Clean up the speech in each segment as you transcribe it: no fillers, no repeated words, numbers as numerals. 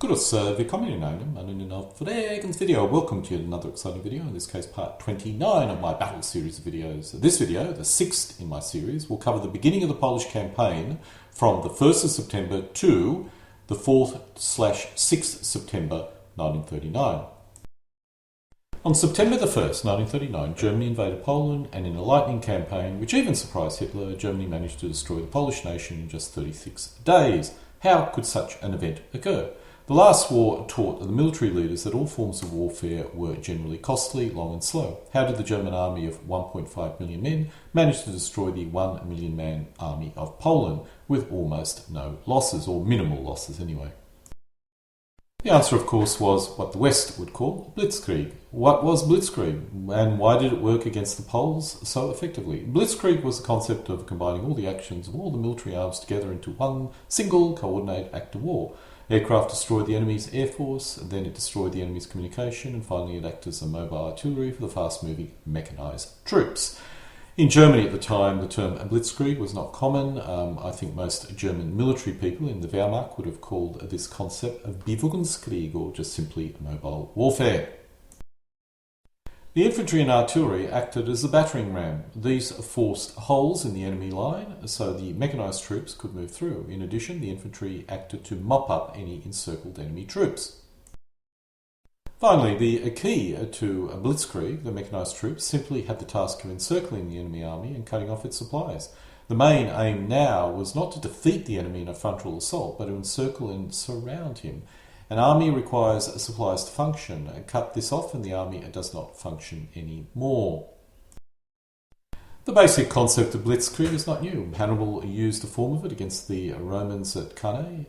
Grüß willkommen in einem neuen video. Welcome to another exciting video, in this case part 29 of my battle series of videos. This video, the sixth in my series, will cover the beginning of the Polish campaign from the 1st of September to the 4th/6th September 1939. On September the 1st, 1939, Germany invaded Poland, and in a lightning campaign, which even surprised Hitler, Germany managed to destroy the Polish nation in just 36 days. How could such an event occur? The last war taught the military leaders that all forms of warfare were generally costly, long and slow. How did the German army of 1.5 million men manage to destroy the 1 million man army of Poland with almost no losses, or minimal losses anyway? The answer, of course, was what the West would call Blitzkrieg. What was Blitzkrieg, and why did it work against the Poles so effectively? Blitzkrieg was the concept of combining all the actions of all the military arms together into one single coordinated act of war. Aircraft destroyed the enemy's air force, then it destroyed the enemy's communication, and finally it acted as a mobile artillery for the fast-moving mechanised troops. In Germany at the time, the term Blitzkrieg was not common. I think most German military people in the Wehrmacht would have called this concept of Bewegungskrieg, or just simply mobile warfare. The infantry and artillery acted as a battering ram. These forced holes in the enemy line so the mechanised troops could move through. In addition, the infantry acted to mop up any encircled enemy troops. Finally, the key to Blitzkrieg, the mechanised troops, simply had the task of encircling the enemy army and cutting off its supplies. The main aim now was not to defeat the enemy in a frontal assault, but to encircle and surround him. An army requires supplies to function. Cut this off and the army does not function anymore. The basic concept of Blitzkrieg is not new. Hannibal used a form of it against the Romans at Cannae.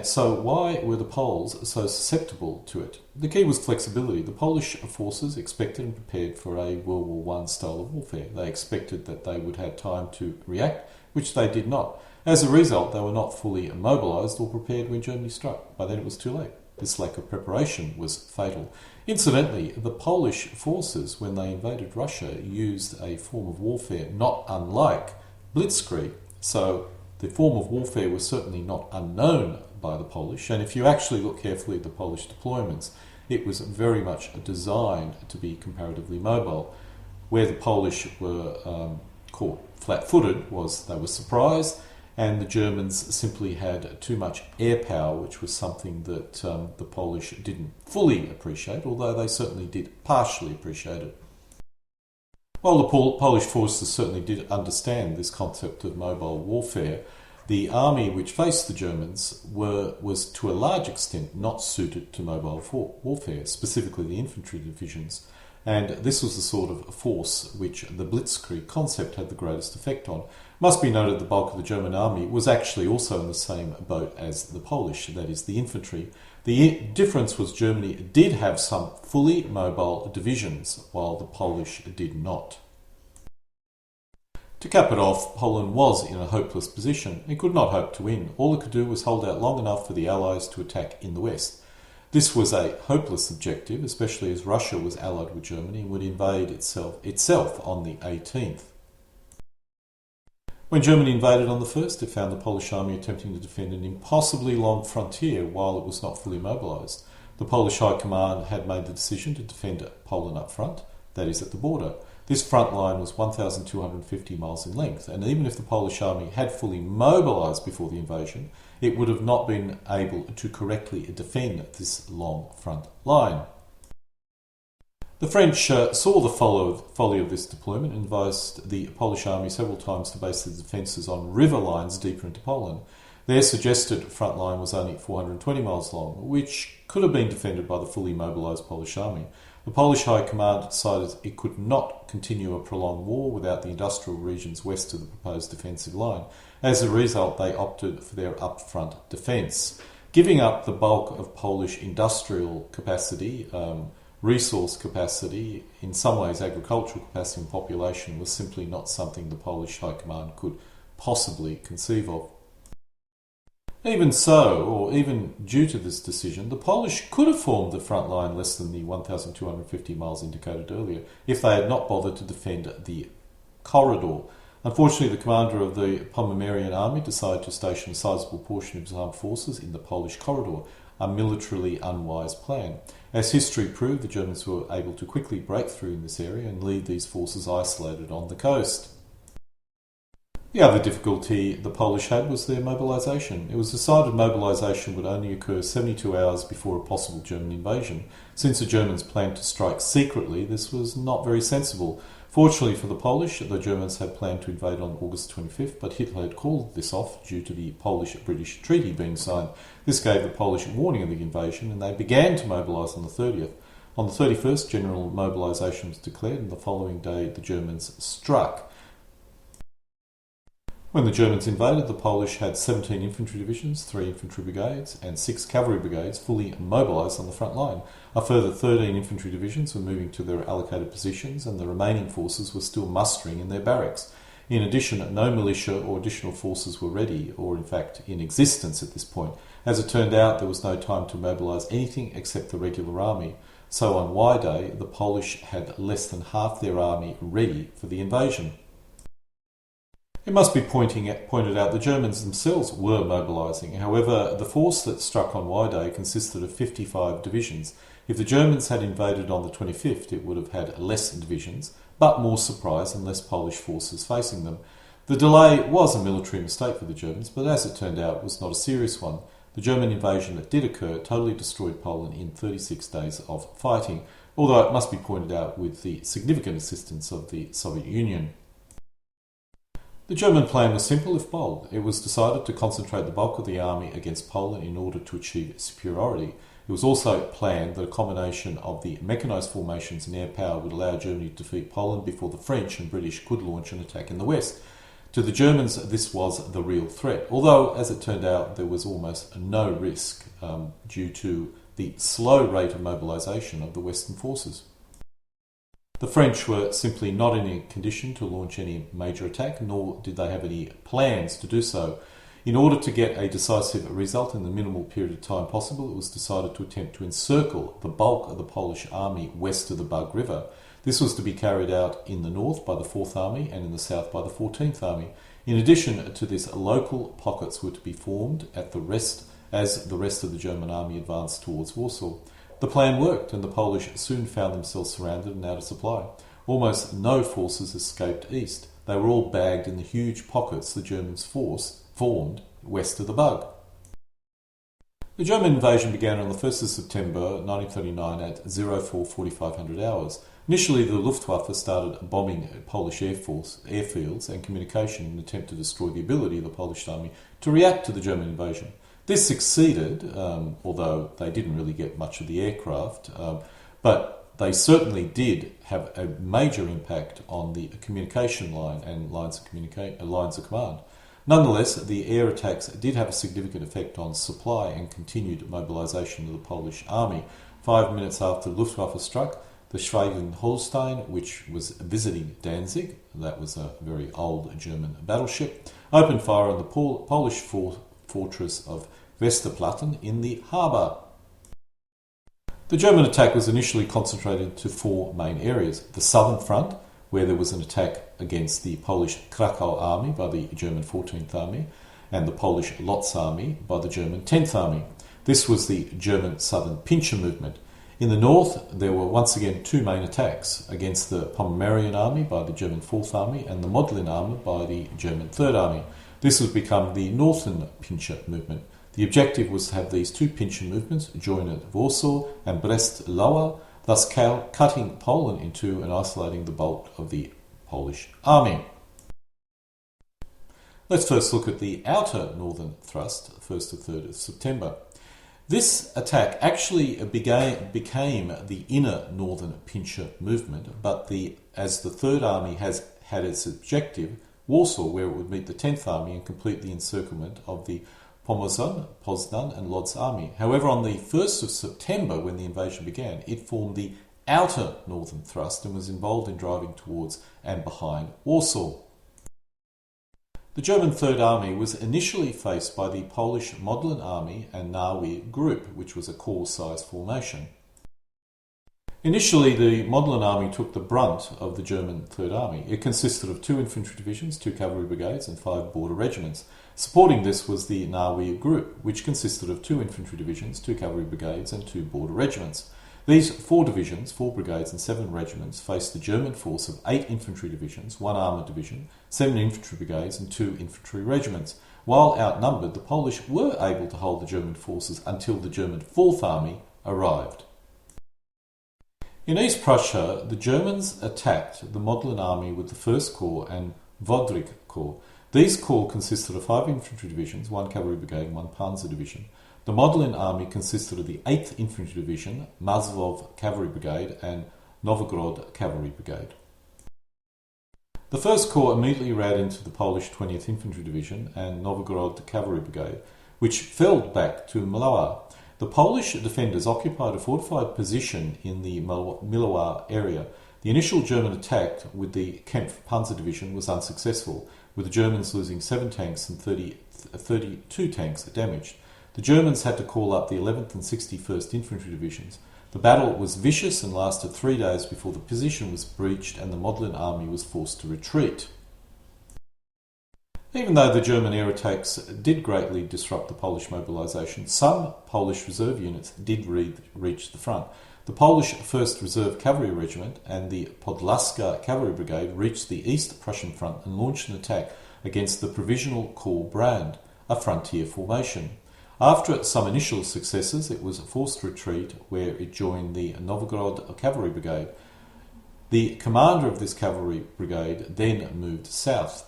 So why were the Poles so susceptible to it? The key was flexibility. The Polish forces expected and prepared for a World War I style of warfare. They expected that they would have time to react, which they did not. As a result, they were not fully mobilised or prepared when Germany struck. By then it was too late. This lack of preparation was fatal. Incidentally, the Polish forces, when they invaded Russia, used a form of warfare not unlike Blitzkrieg. So the form of warfare was certainly not unknown by the Polish, and if you actually look carefully at the Polish deployments, it was very much designed to be comparatively mobile. Where the Polish were caught flat-footed was they were surprised, and the Germans simply had too much air power, which was something that the Polish didn't fully appreciate, although they certainly did partially appreciate it. While the Polish forces certainly did understand this concept of mobile warfare, the army which faced the Germans was to a large extent not suited to mobile warfare, specifically the infantry divisions. And this was the sort of force which the Blitzkrieg concept had the greatest effect on. Must be noted the bulk of the German army was actually also in the same boat as the Polish, that is the infantry. The difference was Germany did have some fully mobile divisions, while the Polish did not. To cap it off, Poland was in a hopeless position. It could not hope to win. All it could do was hold out long enough for the Allies to attack in the west. This was a hopeless objective, especially as Russia was allied with Germany and would invade itself on the 18th. When Germany invaded on the 1st, it found the Polish army attempting to defend an impossibly long frontier while it was not fully mobilised. The Polish High Command had made the decision to defend Poland up front, that is at the border. This front line was 1,250 miles in length, and even if the Polish army had fully mobilised before the invasion, it would have not been able to correctly defend this long front line. The French saw the folly of this deployment and advised the Polish army several times to base the defences on river lines deeper into Poland. Their suggested front line was only 420 miles long, which could have been defended by the fully mobilised Polish army. The Polish High Command decided it could not continue a prolonged war without the industrial regions west of the proposed defensive line. As a result, they opted for their upfront defence. Giving up the bulk of Polish industrial capacity, resource capacity, in some ways agricultural capacity and population, was simply not something the Polish High Command could possibly conceive of. Even so, or even due to this decision, the Polish could have formed the front line less than the 1,250 miles indicated earlier if they had not bothered to defend the corridor. Unfortunately, the commander of the Pomeranian army decided to station a sizable portion of his armed forces in the Polish corridor. a militarily unwise plan. As history proved, the Germans were able to quickly break through in this area and leave these forces isolated on the coast. The other difficulty the Polish had was their mobilisation. It was decided mobilisation would only occur 72 hours before a possible German invasion. Since the Germans planned to strike secretly, this was not very sensible. Fortunately for the Polish, the Germans had planned to invade on August 25th, but Hitler had called this off due to the Polish-British treaty being signed. This gave the Polish warning of the invasion, and they began to mobilise on the 30th. On the 31st, general mobilisation was declared, and the following day the Germans struck. When the Germans invaded, the Polish had 17 infantry divisions, 3 infantry brigades and 6 cavalry brigades fully mobilised on the front line. A further 13 infantry divisions were moving to their allocated positions, and the remaining forces were still mustering in their barracks. In addition, no militia or additional forces were ready, or in fact in existence at this point. As it turned out, there was no time to mobilise anything except the regular army. So on Y Day, the Polish had less than half their army ready for the invasion. It must be pointed out the Germans themselves were mobilising. However, the force that struck on Y Day consisted of 55 divisions. If the Germans had invaded on the 25th, it would have had less divisions, but more surprise and less Polish forces facing them. The delay was a military mistake for the Germans, but as it turned out, it was not a serious one. The German invasion that did occur totally destroyed Poland in 36 days of fighting, although it must be pointed out with the significant assistance of the Soviet Union. The German plan was simple if bold. It was decided to concentrate the bulk of the army against Poland in order to achieve superiority. It was also planned that a combination of the mechanised formations and air power would allow Germany to defeat Poland before the French and British could launch an attack in the west. To the Germans, this was the real threat, although, as it turned out, there was almost no risk due to the slow rate of mobilisation of the Western forces. The French were simply not in a condition to launch any major attack, nor did they have any plans to do so. In order to get a decisive result in the minimal period of time possible, it was decided to attempt to encircle the bulk of the Polish army west of the Bug River. This was to be carried out in the north by the 4th Army and in the south by the 14th Army. In addition to this, local pockets were to be formed as the rest of the German army advanced towards Warsaw. The plan worked, and the Polish soon found themselves surrounded and out of supply. Almost no forces escaped east. They were all bagged in the huge pockets the Germans formed west of the Bug. The German invasion began on the 1st of September 1939 at 04:4500 hours. Initially, the Luftwaffe started bombing Polish airfields and communication in an attempt to destroy the ability of the Polish army to react to the German invasion. This succeeded, although they didn't really get much of the aircraft, but they certainly did have a major impact on the communication line and lines of command. Nonetheless, the air attacks did have a significant effect on supply and continued mobilisation of the Polish army. 5 minutes after the Luftwaffe struck, the Schleswig-Holstein, which was visiting Danzig, that was a very old German battleship, opened fire on the Polish fortress of Westerplatten in the harbour. The German attack was initially concentrated to 4 main areas: the southern front, where there was an attack against the Polish Krakow army by the German 14th Army and the Polish Lotz army by the German 10th Army. This was the German Southern Pincher movement. In the north, there were once again 2 main attacks against the Pomeranian army by the German 4th Army and the Modlin army by the German 3rd Army. This would become the Northern Pincher movement. The objective was to have these 2 Pincher movements join at Warsaw and Brest-Lower, thus cutting Poland in two and isolating the bulk of the Polish army. Let's first look at the outer northern thrust, 1st to 3rd of September. This attack actually became the inner northern Pincher movement, but as the 3rd Army had its objective, Warsaw, where it would meet the 10th Army and complete the encirclement of the Pomozan, Poznan and Lodz army. However, on the 1st of September, when the invasion began, it formed the outer northern thrust and was involved in driving towards and behind Warsaw. The German 3rd Army was initially faced by the Polish Modlin Army and Nawi Group, which was a corps-sized formation. Initially, the Modlin Army took the brunt of the German 3rd Army. It consisted of 2 infantry divisions, 2 cavalry brigades and 5 border regiments. Supporting this was the Nawi Group, which consisted of 2 infantry divisions, 2 cavalry brigades and 2 border regiments. These 4 divisions, 4 brigades and 7 regiments faced the German force of 8 infantry divisions, 1 armoured division, 7 infantry brigades and 2 infantry regiments. While outnumbered, the Polish were able to hold the German forces until the German 4th Army arrived. In East Prussia, the Germans attacked the Modlin Army with the 1st Corps and Wodrich Corps. These corps consisted of 5 infantry divisions, 1 cavalry brigade and 1 panzer division. The Modlin Army consisted of the 8th Infantry Division, Mazlov Cavalry Brigade and Novgorod Cavalry Brigade. The 1st Corps immediately ran into the Polish 20th Infantry Division and Novgorod Cavalry Brigade, which fell back to Milowa. The Polish defenders occupied a fortified position in the Milowa area. The initial German attack with the Kempf Panzer Division was unsuccessful, with the Germans losing 7 tanks and 32 tanks damaged. The Germans had to call up the 11th and 61st Infantry Divisions. The battle was vicious and lasted 3 days before the position was breached and the Modlin Army was forced to retreat. Even though the German air attacks did greatly disrupt the Polish mobilisation, some Polish reserve units did reach the front. The Polish 1st Reserve Cavalry Regiment and the Podlaska Cavalry Brigade reached the East Prussian front and launched an attack against the Provisional Corps Brand, a frontier formation. After some initial successes, it was forced to retreat, where it joined the Novgorod Cavalry Brigade. The commander of this cavalry brigade then moved south.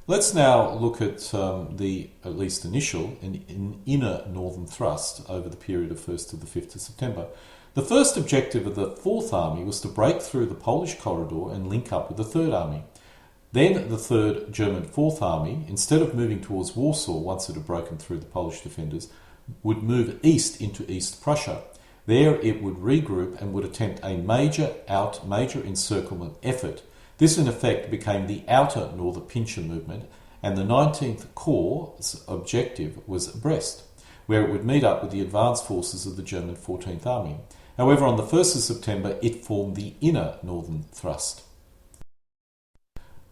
Let's now look at the, at least initial, inner northern thrust over the period of 1st to the 5th of September. The first objective of the 4th Army was to break through the Polish corridor and link up with the 3rd Army. Then the 3rd German 4th Army, instead of moving towards Warsaw once it had broken through the Polish defenders, would move east into East Prussia. There it would regroup and would attempt a major encirclement effort. This in effect became the Outer Northern Pincher movement, and the 19th Corps' objective was Brest, where it would meet up with the advanced forces of the German 14th Army. However, on the 1st of September it formed the inner northern thrust.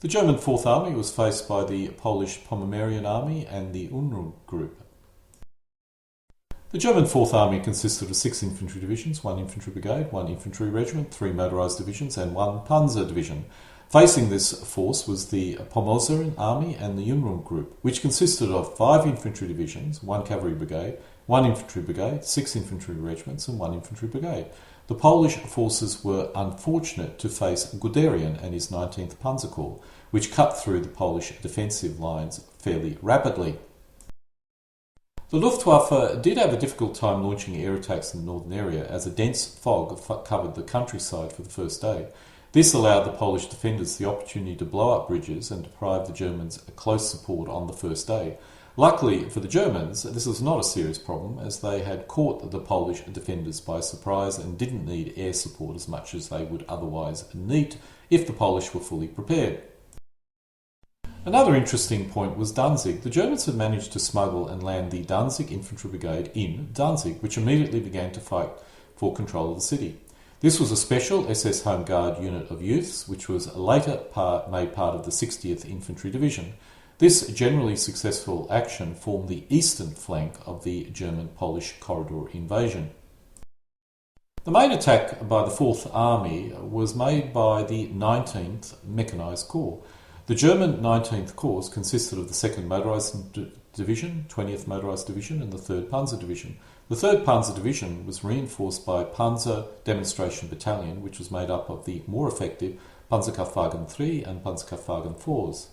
The German 4th Army was faced by the Polish Pomeranian Army and the Unruh Group. The German 4th Army consisted of 6 infantry divisions, 1 infantry brigade, 1 infantry regiment, 3 motorised divisions and 1 panzer division. Facing this force was the Pomoranian Army and the Unruh Group, which consisted of 5 infantry divisions, 1 cavalry brigade, 1 infantry brigade, 6 infantry regiments and 1 infantry brigade. The Polish forces were unfortunate to face Guderian and his 19th Panzer Corps, which cut through the Polish defensive lines fairly rapidly. The Luftwaffe did have a difficult time launching air attacks in the northern area, as a dense fog covered the countryside for the first day. This allowed the Polish defenders the opportunity to blow up bridges and deprive the Germans close support on the first day. Luckily for the Germans, this was not a serious problem, as they had caught the Polish defenders by surprise and didn't need air support as much as they would otherwise need if the Polish were fully prepared. Another interesting point was Danzig. The Germans had managed to smuggle and land the Danzig Infantry Brigade in Danzig, which immediately began to fight for control of the city. This was a special SS Home Guard unit of youths, which was later made part of the 60th Infantry Division. This generally successful action formed the eastern flank of the German-Polish corridor invasion. The main attack by the 4th Army was made by the 19th Mechanised Corps. The German 19th Corps consisted of the 2nd Motorised Division, 20th Motorised Division and the 3rd Panzer Division. The 3rd Panzer Division was reinforced by Panzer Demonstration Battalion, which was made up of the more effective Panzerkampfwagen III and Panzerkampfwagen IVs.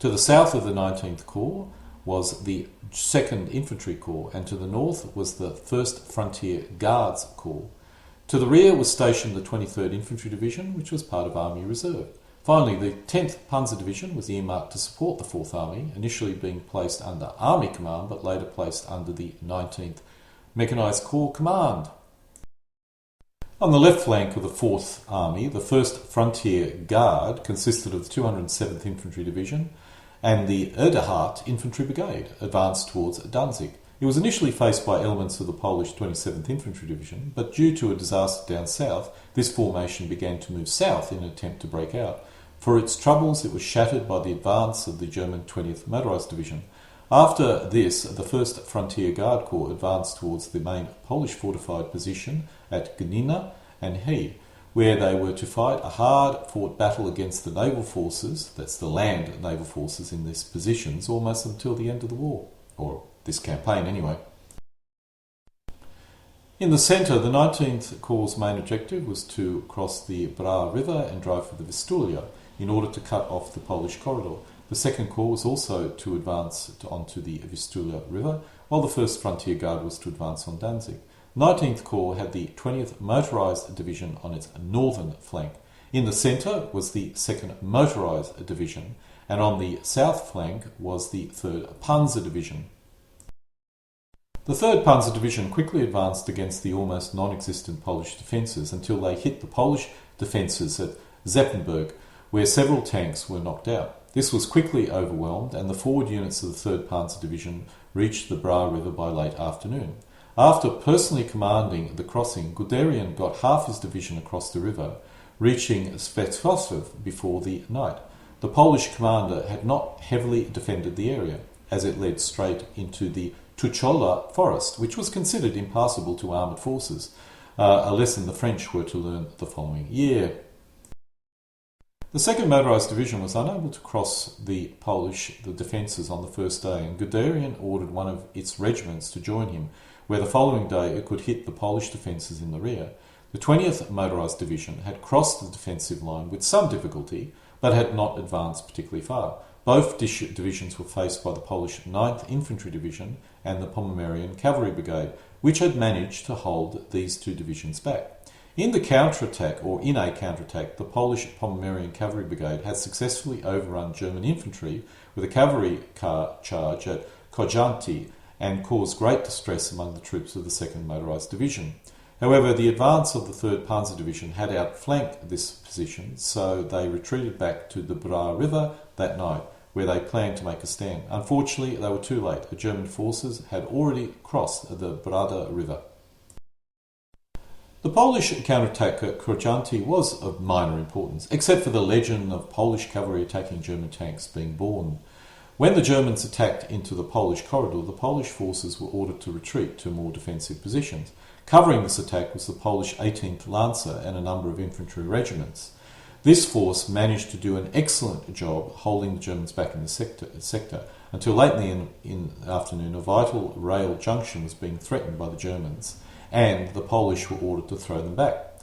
To the south of the 19th Corps was the 2nd Infantry Corps, and to the north was the 1st Frontier Guards Corps. To the rear was stationed the 23rd Infantry Division, which was part of Army Reserve. Finally, the 10th Panzer Division was earmarked to support the 4th Army, initially being placed under Army Command, but later placed under the 19th Mechanised Corps Command. On the left flank of the 4th Army, the 1st Frontier Guard consisted of the 207th Infantry Division and the Erdehardt Infantry Brigade, advanced towards Danzig. It was initially faced by elements of the Polish 27th Infantry Division, but due to a disaster down south, this formation began to move south in an attempt to break out. For its troubles, it was shattered by the advance of the German 20th Motorized Division. After this, the 1st Frontier Guard Corps advanced towards the main Polish fortified position at Gnina and He, where they were to fight a hard-fought battle against the naval forces, that's the land naval forces in these positions, almost until the end of the war, or this campaign anyway. In the centre, the 19th Corps' main objective was to cross the Bra River and drive for the Vistulia in order to cut off the Polish corridor. The 2nd Corps was also to advance onto the Vistulia River, while the 1st Frontier Guard was to advance on Danzig. 19th Corps had the 20th Motorised Division on its northern flank. In the centre was the 2nd Motorised Division, and on the south flank was the 3rd Panzer Division. The 3rd Panzer Division quickly advanced against the almost non-existent Polish defences until they hit the Polish defences at Zeppenberg, where several tanks were knocked out. This was quickly overwhelmed, and the forward units of the 3rd Panzer Division reached the Bra River by late afternoon. After personally commanding the crossing, Guderian got half his division across the river, reaching s5e30 before the night. The Polish commander had not heavily defended the area, as it led straight into the Tuchola forest, which was considered impassable to armoured forces, a lesson the French were to learn the following year. The 2nd Motorised Division was unable to cross the defences on the first day, and Guderian ordered one of its regiments to join him, where the following day it could hit the Polish defences in the rear. The 20th Motorised Division had crossed the defensive line with some difficulty, but had not advanced particularly far. Both divisions were faced by the Polish 9th Infantry Division and the Pomeranian Cavalry Brigade, which had managed to hold these two divisions back. In a counterattack, the Polish Pomeranian Cavalry Brigade had successfully overrun German infantry with a cavalry charge at Kojanty and caused great distress among the troops of the 2nd Motorised Division. However, the advance of the 3rd Panzer Division had outflanked this position, so they retreated back to the Bra River that night, where they planned to make a stand. Unfortunately, they were too late. The German forces had already crossed the Brada River. The Polish counterattack at Kojanty was of minor importance, except for the legend of Polish cavalry attacking German tanks being born. When the Germans attacked into the Polish corridor, the Polish forces were ordered to retreat to more defensive positions. Covering this attack was the Polish 18th Lancer and a number of infantry regiments. This force managed to do an excellent job holding the Germans back in the sector until late in the afternoon a vital rail junction was being threatened by the Germans, and the Polish were ordered to throw them back.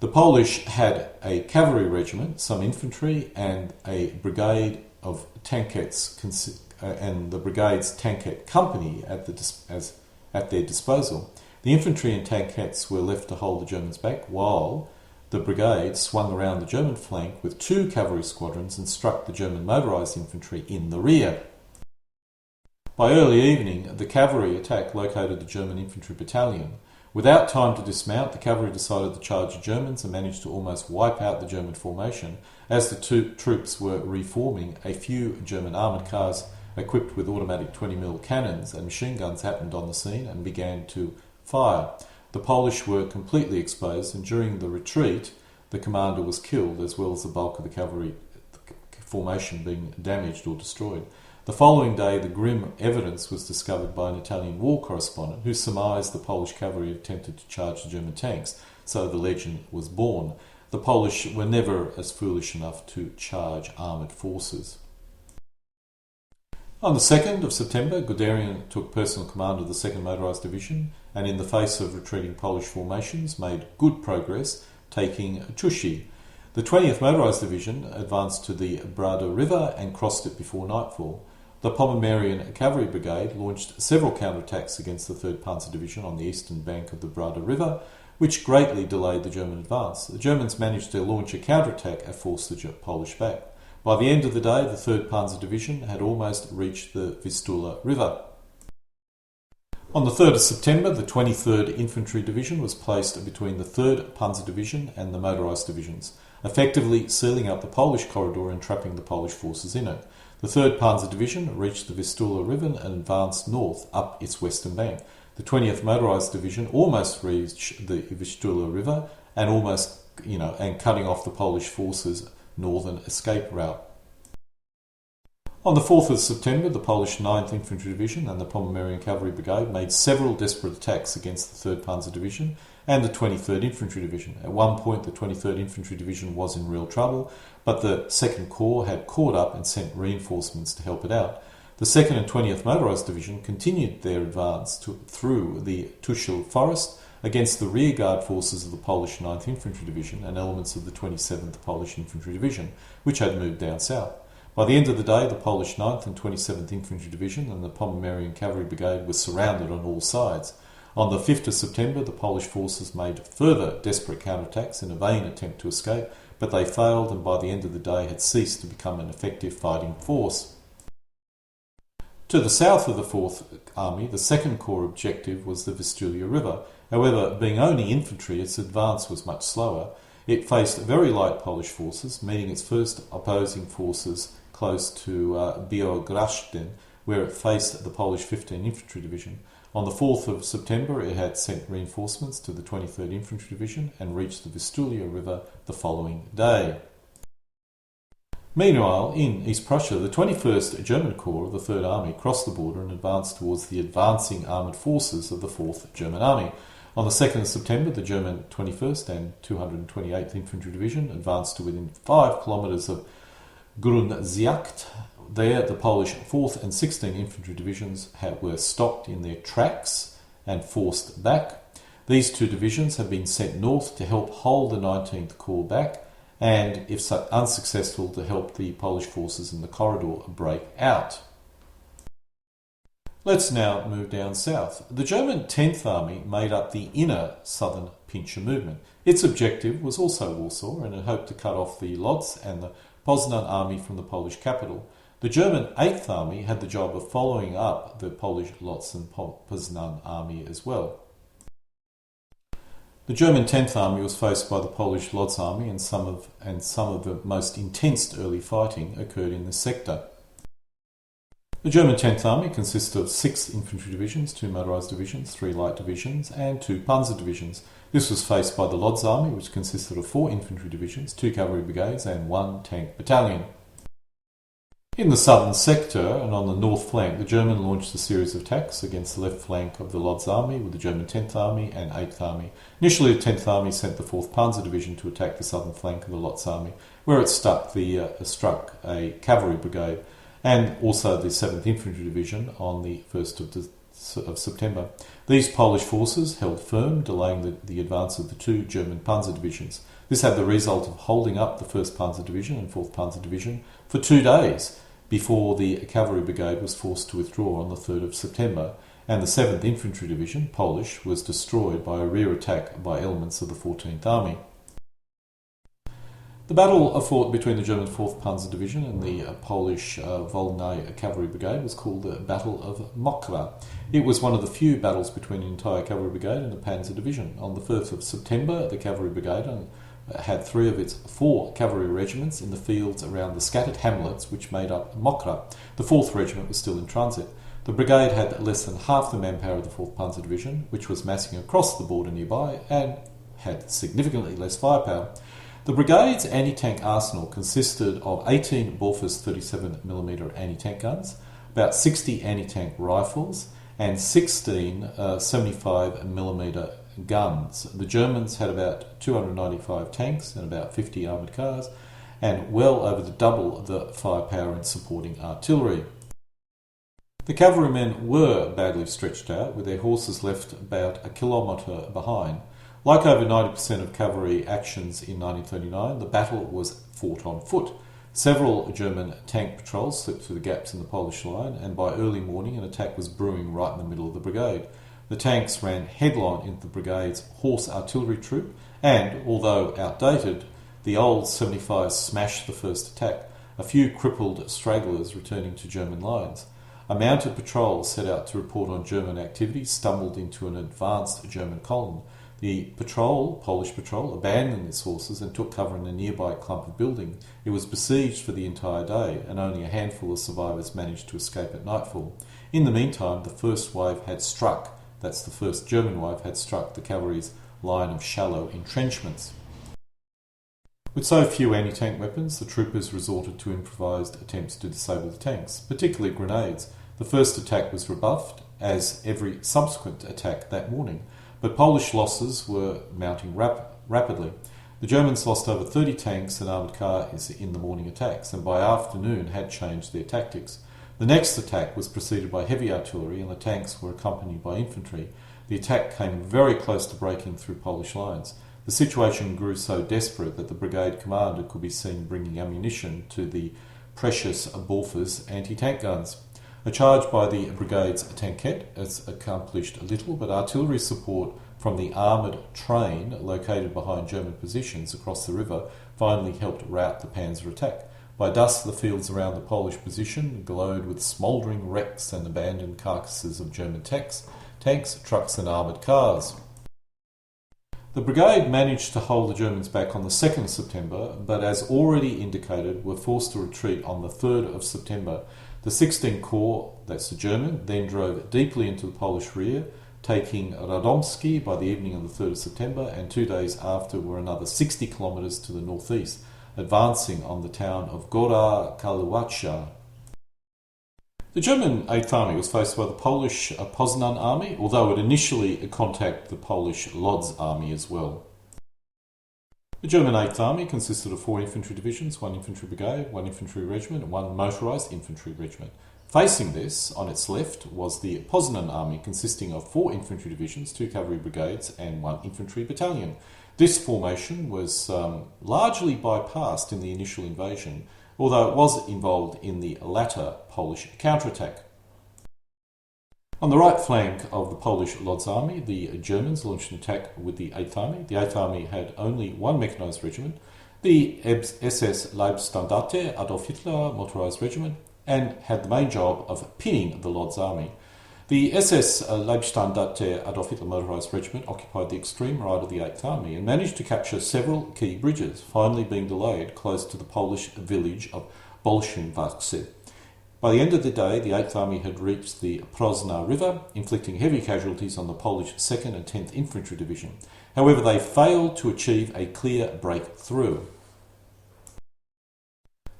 The Polish had a cavalry regiment, some infantry, and a brigade of tankettes, and the brigade's tankette company at their disposal. The infantry and tankettes were left to hold the Germans back, while the brigade swung around the German flank with two cavalry squadrons and struck the German motorised infantry in the rear. By early evening, the cavalry attack located the German infantry battalion. Without time to dismount, the cavalry decided to charge the Germans and managed to almost wipe out the German formation. As the troops were reforming, a few German armoured cars equipped with automatic 20mm cannons and machine guns happened on the scene and began to fire. The Polish were completely exposed, and during the retreat, the commander was killed, as well as the bulk of the cavalry formation being damaged or destroyed. The following day, the grim evidence was discovered by an Italian war correspondent who surmised the Polish cavalry attempted to charge the German tanks, so the legend was born. The Polish were never as foolish enough to charge armoured forces. On the 2nd of September, Guderian took personal command of the 2nd Motorised Division and, in the face of retreating Polish formations, made good progress, taking Tuchy. The 20th Motorised Division advanced to the Brada River and crossed it before nightfall. The Pomeranian Cavalry Brigade launched several counterattacks against the 3rd Panzer Division on the eastern bank of the Brada River, which greatly delayed the German advance. The Germans managed to launch a counterattack and force the Polish back. By the end of the day, the 3rd Panzer Division had almost reached the Vistula River. On the 3rd of September, the 23rd Infantry Division was placed between the 3rd Panzer Division and the motorised divisions, effectively sealing up the Polish corridor and trapping the Polish forces in it. The 3rd Panzer Division reached the Vistula River and advanced north up its western bank. The 20th Motorised Division almost reached the Vistula River and cutting off the Polish forces northern escape route. On the 4th of September, the Polish 9th Infantry Division and the Pomeranian Cavalry Brigade made several desperate attacks against the 3rd Panzer Division and the 23rd Infantry Division. At one point, the 23rd Infantry Division was in real trouble, but the 2nd Corps had caught up and sent reinforcements to help it out. The 2nd and 20th Motorised Division continued their advance through the Tiel forest against the rearguard forces of the Polish 9th Infantry Division and elements of the 27th Polish Infantry Division, which had moved down south. By the end of the day, the Polish 9th and 27th Infantry Division and the Pomeranian Cavalry Brigade were surrounded on all sides. On the 5th of September, the Polish forces made further desperate counterattacks in a vain attempt to escape, but they failed and by the end of the day had ceased to become an effective fighting force. To the south of the 4th Army, the 2nd Corps objective was the Vistula River. However, being only infantry, its advance was much slower. It faced very light Polish forces, meeting its first opposing forces close to Białogardsztyn, where it faced the Polish 15th Infantry Division. On the 4th of September, it had sent reinforcements to the 23rd Infantry Division and reached the Vistula River the following day. Meanwhile, in East Prussia, the 21st German Corps of the 3rd Army crossed the border and advanced towards the advancing armoured forces of the 4th German Army. On the 2nd of September, the German 21st and 228th Infantry Division advanced to within 5 kilometres of Grunziakt. There, the Polish 4th and 16th Infantry Divisions were stopped in their tracks and forced back. These two divisions have been sent north to help hold the 19th Corps back and, if unsuccessful, to help the Polish forces in the corridor break out. Let's now move down south. The German 10th Army made up the inner southern pincher movement. Its objective was also Warsaw, and it hoped to cut off the Lodz and the Poznan army from the Polish capital. The German 8th Army had the job of following up the Polish Lodz and Poznan army as well. The German 10th Army was faced by the Polish Lodz army, and some of the most intense early fighting occurred in this sector. The German 10th Army consisted of 6 infantry divisions, 2 motorised divisions, 3 light divisions and 2 panzer divisions. This was faced by the Lodz Army, which consisted of 4 infantry divisions, 2 cavalry brigades and 1 tank battalion. In the southern sector and on the north flank, the German launched a series of attacks against the left flank of the Lodz Army with the German 10th Army and 8th Army. Initially, the 10th Army sent the 4th Panzer Division to attack the southern flank of the Lodz Army, where it struck a cavalry brigade, and also the 7th Infantry Division on the 1st of September. These Polish forces held firm, delaying the advance of the 2 German Panzer Divisions. This had the result of holding up the 1st Panzer Division and 4th Panzer Division for 2 days before the cavalry brigade was forced to withdraw on the 3rd of September, and the 7th Infantry Division, Polish, was destroyed by a rear attack by elements of the 14th Army. The battle fought between the German 4th Panzer Division and the Polish Wolny Cavalry Brigade was called the Battle of Mokra. It was one of the few battles between an entire cavalry brigade and a panzer division. On the 1st of September, the cavalry brigade had 3 of its 4 cavalry regiments in the fields around the scattered hamlets which made up Mokra. The 4th Regiment was still in transit. The brigade had less than half the manpower of the 4th Panzer Division, which was massing across the border nearby, and had significantly less firepower. The brigade's anti-tank arsenal consisted of 18 Bofors 37mm anti-tank guns, about 60 anti-tank rifles, and 16 75mm guns. The Germans had about 295 tanks and about 50 armoured cars, and well over double the firepower in supporting artillery. The cavalrymen were badly stretched out, with their horses left about a kilometre behind. Like over 90% of cavalry actions in 1939, the battle was fought on foot. Several German tank patrols slipped through the gaps in the Polish line, and by early morning an attack was brewing right in the middle of the brigade. The tanks ran headlong into the brigade's horse artillery troop, and, although outdated, the old 75s smashed the first attack, a few crippled stragglers returning to German lines. A mounted patrol set out to report on German activity stumbled into an advanced German column. The Polish patrol, abandoned its horses and took cover in a nearby clump of buildings. It was besieged for the entire day, and only a handful of survivors managed to escape at nightfall. In the meantime, the first wave had struck. That's the first German wave had struck the cavalry's line of shallow entrenchments. With so few anti-tank weapons, the troopers resorted to improvised attempts to disable the tanks, particularly grenades. The first attack was rebuffed, as every subsequent attack that morning, but Polish losses were mounting rapidly. The Germans lost over 30 tanks and armoured cars in the morning attacks, and by afternoon had changed their tactics. The next attack was preceded by heavy artillery, and the tanks were accompanied by infantry. The attack came very close to breaking through Polish lines. The situation grew so desperate that the brigade commander could be seen bringing ammunition to the precious Bofors anti-tank guns. A charge by the brigade's tankette has accomplished little, but artillery support from the armoured train located behind German positions across the river finally helped rout the panzer attack. By dusk, the fields around the Polish position glowed with smouldering wrecks and abandoned carcasses of German tanks, trucks and armoured cars. The brigade managed to hold the Germans back on the 2nd of September, but as already indicated, were forced to retreat on the 3rd of September. The 16th Corps, that's the German, then drove deeply into the Polish rear, taking Radomski by the evening of the 3rd of September, and 2 days after were another 60 kilometres to the northeast, advancing on the town of Gora Kaluwacha. The German 8th Army was faced by the Polish Poznan Army, although it initially contacted the Polish Lodz Army as well. The German 8th Army consisted of 4 infantry divisions, 1 infantry brigade, 1 infantry regiment, and 1 motorised infantry regiment. Facing this, on its left, was the Poznan Army, consisting of 4 infantry divisions, 2 cavalry brigades, and 1 infantry battalion. This formation was largely bypassed in the initial invasion, although it was involved in the latter Polish counterattack. On the right flank of the Polish Lodz Army, the Germans launched an attack with the 8th Army. The 8th Army had only 1 mechanised regiment, the SS Leibstandarte Adolf Hitler motorised regiment, and had the main job of pinning the Lodz Army. The SS Leibstandarte Adolf Hitler motorised regiment occupied the extreme right of the 8th Army and managed to capture several key bridges, finally being delayed close to the Polish village of Bolszynwace. By the end of the day, the 8th Army had reached the Prozna River, inflicting heavy casualties on the Polish 2nd and 10th Infantry Division. However, they failed to achieve a clear breakthrough.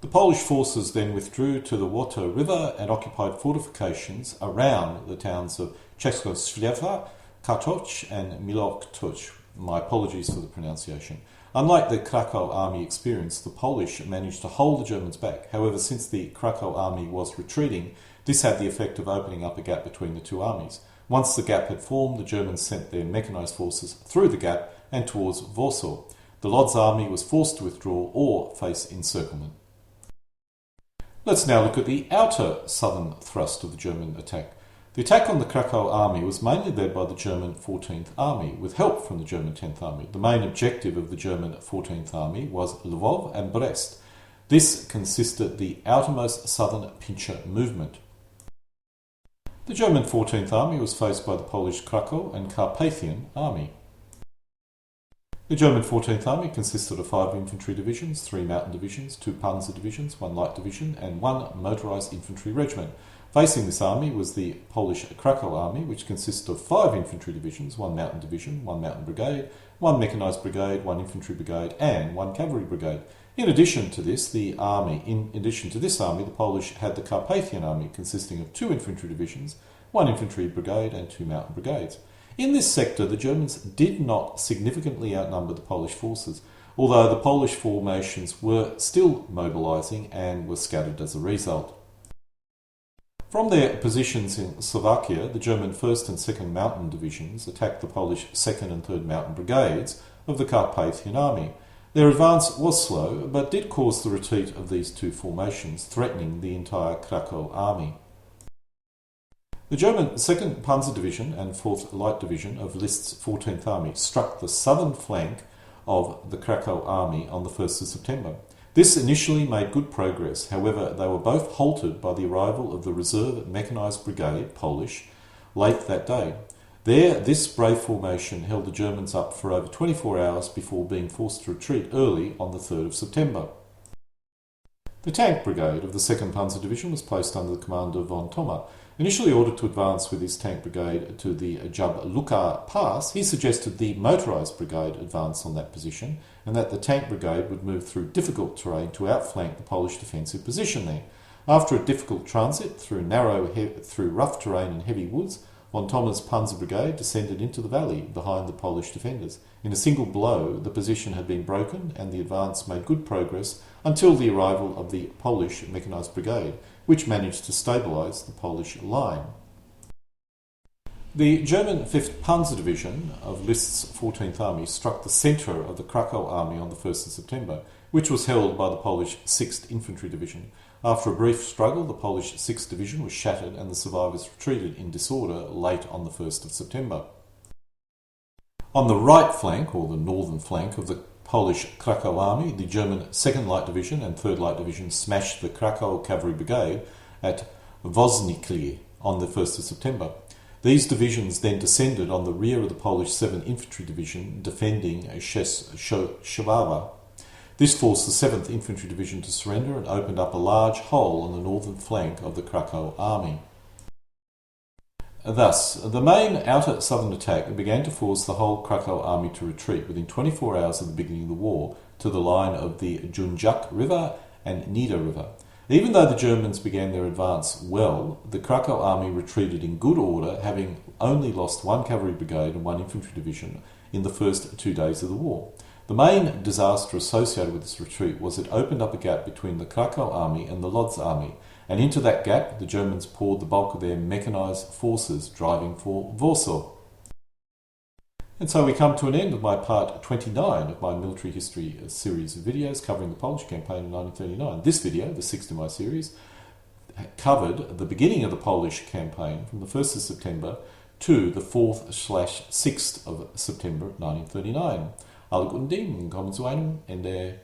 The Polish forces then withdrew to the Water River and occupied fortifications around the towns of Czechoslovakia, Katoch and Milotów. My apologies for the pronunciation. Unlike the Krakow Army experience, the Polish managed to hold the Germans back. However, since the Krakow Army was retreating, this had the effect of opening up a gap between the two armies. Once the gap had formed, the Germans sent their mechanised forces through the gap and towards Warsaw. The Lodz Army was forced to withdraw or face encirclement. Let's now look at the outer southern thrust of the German attack. The attack on the Krakow Army was mainly led by the German 14th Army, with help from the German 10th Army. The main objective of the German 14th Army was Lvov and Brest. This consisted the outermost southern pincher movement. The German 14th Army was faced by the Polish Krakow and Carpathian Army. The German 14th Army consisted of 5 infantry divisions, 3 mountain divisions, 2 panzer divisions, 1 light division, and 1 motorised infantry regiment. Facing this army was the Polish Krakow Army, which consisted of 5 infantry divisions, 1 mountain division, 1 mountain brigade, 1 mechanised brigade, 1 infantry brigade, and 1 cavalry brigade. In addition to this, the Polish had the Carpathian Army, consisting of 2 infantry divisions, 1 infantry brigade, and 2 mountain brigades. In this sector, the Germans did not significantly outnumber the Polish forces, although the Polish formations were still mobilising and were scattered as a result. From their positions in Slovakia, the German 1st and 2nd Mountain Divisions attacked the Polish 2nd and 3rd Mountain Brigades of the Carpathian Army. Their advance was slow, but did cause the retreat of these two formations, threatening the entire Krakow Army. The German 2nd Panzer Division and 4th Light Division of List's 14th Army struck the southern flank of the Krakow Army on the 1st of September. This initially made good progress, however they were both halted by the arrival of the Reserve Mechanised Brigade, Polish, late that day. There, this brave formation held the Germans up for over 24 hours before being forced to retreat early on the 3rd of September. The Tank Brigade of the 2nd Panzer Division was placed under the command of von Thoma. Initially ordered to advance with his tank brigade to the Jabluka Pass, he suggested the motorised brigade advance on that position and that the tank brigade would move through difficult terrain to outflank the Polish defensive position there. After a difficult transit through rough terrain and heavy woods, von Thommer's Panzer Brigade descended into the valley behind the Polish defenders. In a single blow, the position had been broken and the advance made good progress until the arrival of the Polish Mechanised Brigade, which managed to stabilise the Polish line. The German 5th Panzer Division of List's 14th Army struck the centre of the Krakow Army on the 1st of September, which was held by the Polish 6th Infantry Division. After a brief struggle, the Polish 6th Division was shattered and the survivors retreated in disorder late on the 1st of September. On the right flank, or the northern flank, of the Polish Krakow Army, the German 2nd Light Division and 3rd Light Division smashed the Krakow Cavalry Brigade at Woźniki on the 1st of September. These divisions then descended on the rear of the Polish 7th Infantry Division, defending Szczawa. This forced the 7th Infantry Division to surrender and opened up a large hole on the northern flank of the Krakow Army. Thus, the main outer southern attack began to force the whole Krakow Army to retreat within 24 hours of the beginning of the war to the line of the Junjak River and Nida River. Even though the Germans began their advance well, the Krakow Army retreated in good order, having only lost one cavalry brigade and one infantry division in the first 2 days of the war. The main disaster associated with this retreat was it opened up a gap between the Krakow Army and the Lodz Army, and into that gap the Germans poured the bulk of their mechanised forces, driving for Warsaw. And so we come to an end of my part 29 of my military history series of videos covering the Polish campaign in 1939. This video, the 6th in my series, covered the beginning of the Polish campaign from the 1st of September to the 4th/6th of September 1939. Alle guten Dinge, kommen zu einem Ende.